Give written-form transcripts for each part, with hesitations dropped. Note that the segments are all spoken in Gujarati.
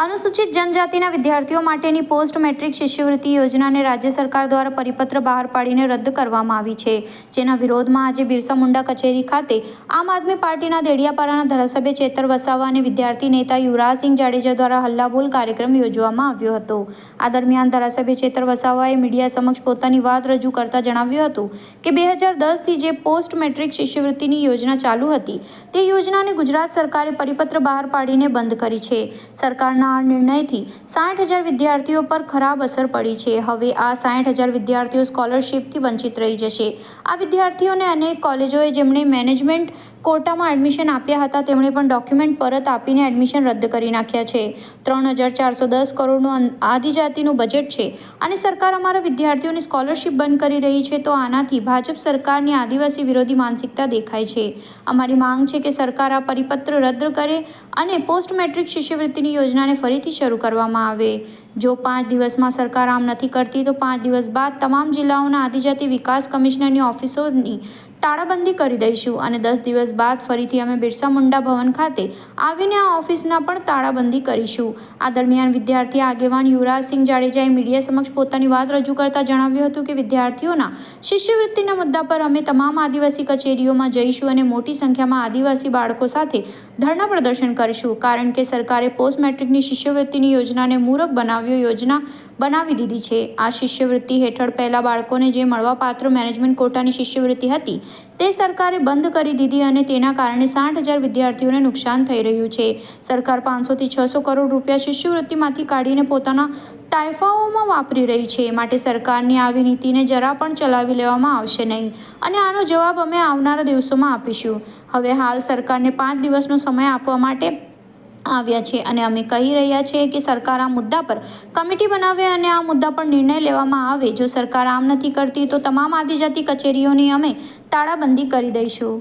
अनुसूचित जनजातिના વિદ્યાર્થીઓ માટેની પોસ્ટ મેટ્રિક શિષ્યવૃત્તિ યોજનાને રાજ્ય સરકાર દ્વારા પરિપત્ર બહાર પાડીને રદ કરવામાં આવી છે, જેના વિરોધમાં આજે બિરસા મુંડા કચેરી ખાતે આમ આદમી પાર્ટીના દેડિયાપાડાના ધારાસભ્ય ચેતર વસાવા અને વિદ્યાર્થી નેતા યુવરાજસિંહ જાડેજા દ્વારા હલ્લાબોલ કાર્યક્રમ યોજવામાં આવ્યો હતો। આ દરમિયાન ધારાસભ્ય ચેતર વસાવાએ મીડિયા સમક્ષ પોતાની વાત રજૂ કરતા જણાવ્યું હતું કે 2010થી જે પોસ્ટ મેટ્રિક શિષ્યવૃત્તિની યોજના ચાલુ હતી તે યોજનાને ગુજરાત સરકારે પરિપત્ર બહાર પાડીને બંધ કરી છે। સરકારના આ નિર્ણયથી 60,000 વિદ્યાર્થીઓ પર ખરાબ અસર પડી છે। હવે આ 60,000 વિદ્યાર્થીઓ સ્કોલરશિપથી વંચિત રહી જશે। આ વિદ્યાર્થીઓને અનેક કોલેજોએ જેમણે મેનેજમેન્ટ કોટામાં એડમિશન આપ્યા હતા તેમણે પણ ડોક્યુમેન્ટ પરત આપીને એડમિશન રદ કરી નાખ્યા છે। 3,410 કરોડનું આદિજાતિનું બજેટ છે અને સરકાર અમારા વિદ્યાર્થીઓની સ્કોલરશિપ બંધ કરી રહી છે, તો આનાથી ભાજપ સરકારની આદિવાસી વિરોધી માનસિકતા દેખાય છે। અમારી માંગ છે કે સરકાર આ પરિપત્ર રદ કરે અને પોસ્ટ મેટ્રિક શિષ્યવૃત્તિની યોજનાને ફરીથી શરૂ કરવામાં આવે। જો 5 દિવસમાં સરકાર આમ નથી કરતી તો 5 દિવસ બાદ તમામ જિલ્લાઓના આદિજાતિ વિકાસ કમિશનરની ઓફિસોની તાળાબંધી કરી દઈશું અને 10 દિવસ બાદ ફરીથી અમે બિરસા મુંડા ભવન ખાતે આવીને આ ઓફિસના પણ તાળાબંધી કરીશું। આ દરમિયાન વિદ્યાર્થી આગેવાન યુવરાજસિંહ જાડેજાએ મીડિયા સમક્ષ પોતાની વાત રજૂ કરતા જણાવ્યું હતું કે વિદ્યાર્થીઓના શિષ્યવૃત્તિના મુદ્દા પર અમે તમામ આદિવાસી કચેરીઓમાં જઈશું અને મોટી સંખ્યામાં આદિવાસી બાળકો સાથે ધરણા પ્રદર્શન કરીશું, કારણ કે સરકારે પોસ્ટ મેટ્રિકની શિષ્યવૃત્તિની યોજનાને મૂરખ યોજના બનાવી દીધી છે। આ શિષ્યવૃત્તિ હેઠળ પહેલા બાળકોને જે મળવાપાત્ર મેનેજમેન્ટ કોટાની શિષ્યવૃત્તિ હતી તે સરકારે બંધ કરી દીધી અને તેના કારણે 60,000 વિદ્યાર્થીઓને નુકસાન થઈ રહ્યું છે। સરકાર 500 થી 600 કરોડ રૂપિયા શિષ્યવૃત્તિમાંથી કાઢીને પોતાના તાઇફાઓમાં વાપરી રહી છે, માટે સરકારની આવી નીતિને જરા પણ ચલાવી લેવામાં આવશે નહીં અને આનો જવાબ અમે આવનારા દિવસોમાં આપીશું। હવે હાલ સરકારને 5 દિવસનો સમય આપવા માટે આવ્યા છે અને અમે કહી રહ્યા છીએ કે સરકાર આ મુદ્દા પર કમિટી બનાવે અને આ મુદ્દા પર નિર્ણય લેવામાં આવે। જો સરકાર આમ નથી કરતી તો તમામ આદિજાતિ કચેરીઓની અમે તાળાબંધી કરી દઈશું।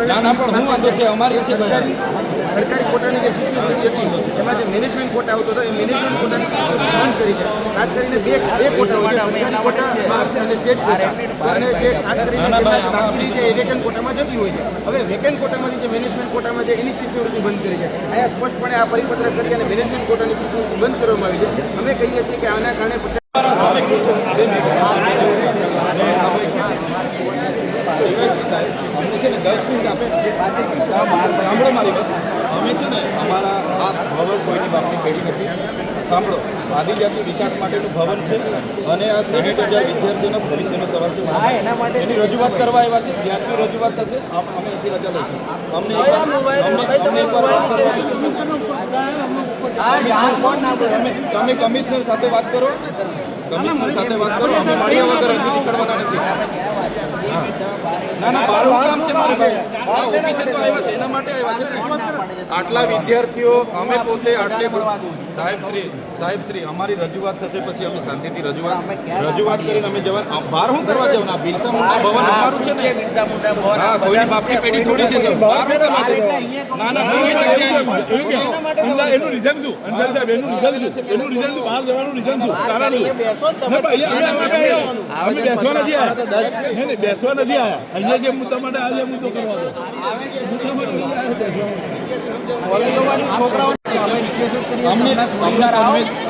ના પણ હું વાંધો છે અમારી છે સરકારી કોટાની જે શિષ્યવૃત્તિ હતી એમાં જે મેનેજમેન્ટ કોટા આવતો હતો એ મેનેજમેન્ટ કોટાની શિષ્યવૃત્તિ બંધ કરી છે। ખાસ કરીને બે કોટા હોય, સરકારી કોટા અને સ્ટેટ કોટા, અને જે ખાસ કરીને બાકી છે એ વેકેન્ટ કોટામાં જતી હોય છે। હવે વેકેન્ટ કોટામાંથી જે મેનેજમેન્ટ કોટામાં છે એની શિષ્યવૃત્તિ બંધ કરી છે। અહીંયા સ્પષ્ટપણે આ પરિપત્ર કરી અને મેનેજમેન્ટ કોટાની શિષ્યવૃત્તિ બંધ કરવામાં આવી છે। અમે કહીએ છીએ કે આના કારણે અમને છે ને 10 મિનિટ આપે સાંભળો મારી વાત। અમે છે ને અમારા આ ભવન કોઈની બાપની પેઢી નથી। સાંભળો, આદિજાતિ વિકાસ માટેનું ભવન છે અને આ 60,000 વિદ્યાર્થીઓના ભવિષ્યનો સવાલ છે। એની રજૂઆત કરવા આવ્યા છે। જ્યાંથી રજૂઆત થશે અમે એથી રજા લઈશું। અમને તમે કમિશનર સાથે વાત કરો, કમિશનર સાથે વાત કરો। અમે મળ્યા વગર અહીંથી નીકળવાના નથી। ના મારું કામ છે, મારી ભાઈ ઓફિસે તો આવ્યા છે, એના માટે આવ્યા છે। આટલા વિદ્યાર્થીઓ અમે પોતે આટલે સાહેબશ્રી અમારી રજૂઆત થશે પછી અમે શાંતિથી રજૂઆત કરીને અમે જવા બહાર શું કરવા જવાના? બિરસા મુંડા ભવન અમારું છે ને। હા, કોઈની બાપની પેઢી થોડી છે તો બહાર શું કરવા જવાના? ના એનું રીઝન શું? અંસારી સાહેબ એનું રીઝન શું? બહાર જવાનું રીઝન શું? અમે બેસવા નથી આવ્યા, બેસવા નથી આવ્યા। અહીંયા જે મુદ્દા માટે આજે મુદ્દો કરવાનો છોકરાઓ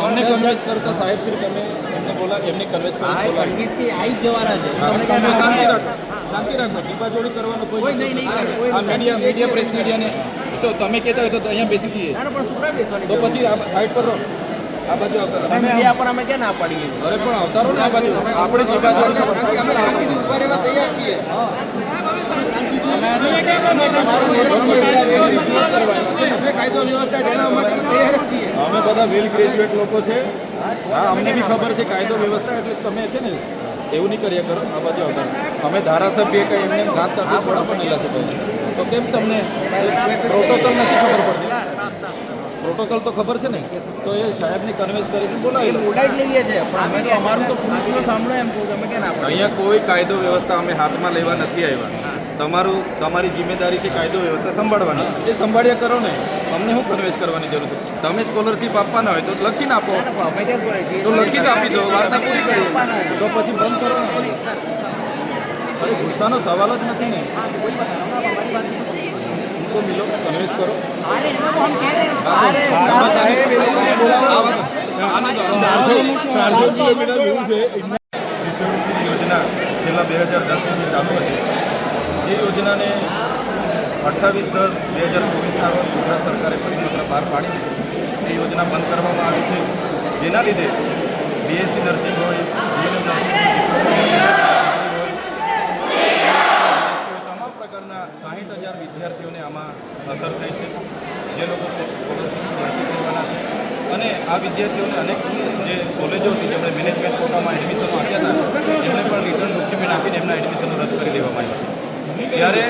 અમને કન્વેન્સ કરતા સાહેબ શ્રી તમે એમને બોલા, એમને કન્વેન્સ શાંતિ રાખો, જીબાજોડી કરવાનો કોઈ નહીં। મીડિયા પ્રેસ મીડિયાને તો તમે કહેતા હોય તો અહીંયા બેસી જઈએ, તો પછી આ સાઈડ પર રહો, આ બાજુ આવતા મીડિયા પર અમે ક્યાં ના પાડીએ? અરે પણ આવતારો ને આ બાજુ, આપણે જીબાજોડી અમે શાંતિથી ઉભા રહેવા તૈયાર છીએ। કાયદો વ્યવસ્થા જાણવા માટે તૈયાર જ છીએ। અમે બધા વેલ ગ્રેજ્યુએટ લોકો છે। હા, અમને બી ખબર છે કાયદો વ્યવસ્થા, એટલે તમે છે ને એવું નહીં કર્યા કરો। આ બાજુ આવતા અમે ધારાસભ્ય કંઈ એમને ઘાસ કાપી થોડા પણ નહીં લાગે, તો કેમ તમને પ્રોટોકોલ નથી ખબર પડતી? પ્રોટોકોલ તો ખબર છે ને, તો એ સાહેબની કન્વેન્સ કરીને બોલાવી ઉડાઈ લઈએ છે, પણ અમે તો અમારું તો સાંભળો એમ કહું, અમે ક્યાં ના? અહીંયા કોઈ કાયદો વ્યવસ્થા અમે હાથમાં લેવા નથી આવ્યા। તમારી જિમ્મેદારી છે કાયદો વ્યવસ્થા સંભાળવાની, એ સંભાળ્યા કરો ને. અમને શું કન્વેન્સ કરવાની જરૂર છે? તમે સ્કોલરશીપ આપવાના હોય તો લખીને આપો, તો લખી તો આપી દો, વાર્તા પૂરી કરી તો પછી બંધ કરો ને. અરે ગુસ્સાનો સવાલ જ નથી ને. તો મિલો, કન્વેન્સ કરો. શિષ્યવૃત્તિ યોજના છેલ્લા 2010થી ચાલુ હતી. એ યોજનાને 28/10/2024ના રોજ ગુજરાત સરકારે પરિપત્ર બહાર પાડી એ યોજના બંધ કરવામાં આવી છે. જેના લીધે બીએસસી નર્સિંગ હોય, જીએનએમ નર્સિંગ તમામ પ્રકારના 60,000 વિદ્યાર્થીઓને આમાં અસર થઈ છે. જે લોકો સ્કોલરશીપથી વંચિત રહેવાના છે. અને આ વિદ્યાર્થીઓને અનેક જે કોલેજો હતી જેમણે મેનેજમેન્ટ કોટામાં એડમિશનો આપ્યા હતા એમણે પણ રિટર્ન ડોક્યુમેન્ટ આપીને એમના એડમિશનો રદ કરી દેવામાં આવ્યા છે. ત્યારે